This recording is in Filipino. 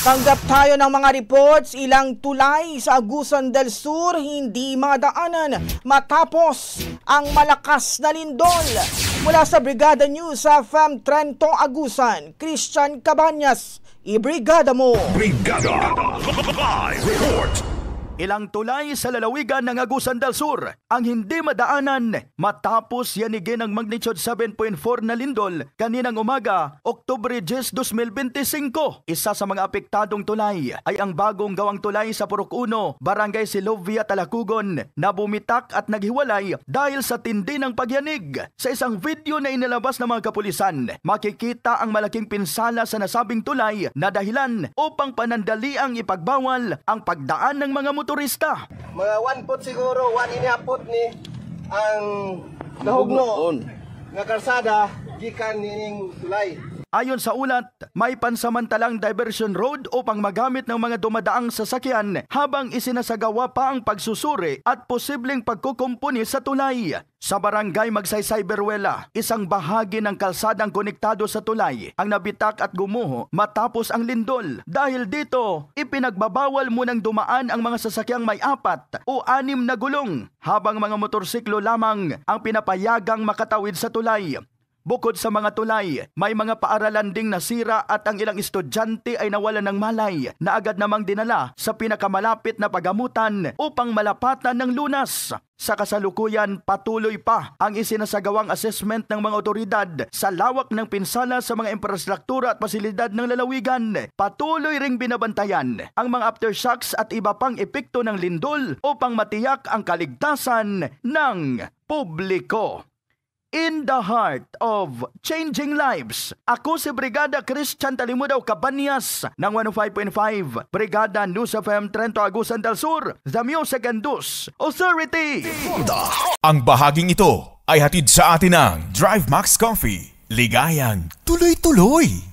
Tanggap tayo ng mga reports, ilang tulay sa Agusan del Sur hindi madaanan matapos ang malakas na lindol. Mula sa Brigada News sa FM Trento Agusan, Christian Cabanyas, ibrigada mo! Brigada Live Report! Ilang tulay sa lalawigan ng Agusan del Sur ang hindi madaanan matapos yanigin ang magnitude 7.4 na lindol kaninang umaga, Oktubre 10, 2025. Isa sa mga apektadong tulay ay ang bagong gawang tulay sa Purok 1, Barangay Silovia, Talacugon na bumitak at naghiwalay dahil sa tindi ng pagyanig. Sa isang video na inilabas ng mga kapulisan, makikita ang malaking pinsala sa nasabing tulay na dahilan upang panandaliang ipagbawal ang pagdaan ng mga motorista. Mga 1 foot siguro, 1.5 foot ni ang nahugno nga kalsada gikan nining tulay. Ayon sa ulat, may pansamantalang diversion road upang magamit ng mga dumadaang sasakyan habang isinasagawa pa ang pagsusuri at posibleng pagkukumpuni sa tulay. Sa barangay Magsaysay, Beruela, isang bahagi ng kalsadang konektado sa tulay ang nabitak at gumuho matapos ang lindol. Dahil dito, ipinagbabawal munang dumaan ang mga sasakyang may 4 o 6 na gulong habang mga motorsiklo lamang ang pinapayagang makatawid sa tulay. Bukod sa mga tulay, may mga paaralan ding nasira at ang ilang estudyante ay nawalan ng malay na agad namang dinala sa pinakamalapit na pagamutan upang malapatan ng lunas. Sa kasalukuyan, patuloy pa ang isinasagawang assessment ng mga otoridad sa lawak ng pinsala sa mga infrastruktura at pasilidad ng lalawigan. Patuloy ring binabantayan ang mga aftershocks at iba pang epekto ng lindol upang matiyak ang kaligtasan ng publiko. In the heart of changing lives, ako si Brigada Christian Talimudaw Cabanyas ng 105.5 Brigada News FM Trento Agusan del Sur, The Music and News Authority. Ang bahaging ito ay hatid sa atin ng Drive Max Coffee. Ligayang tuloy-tuloy.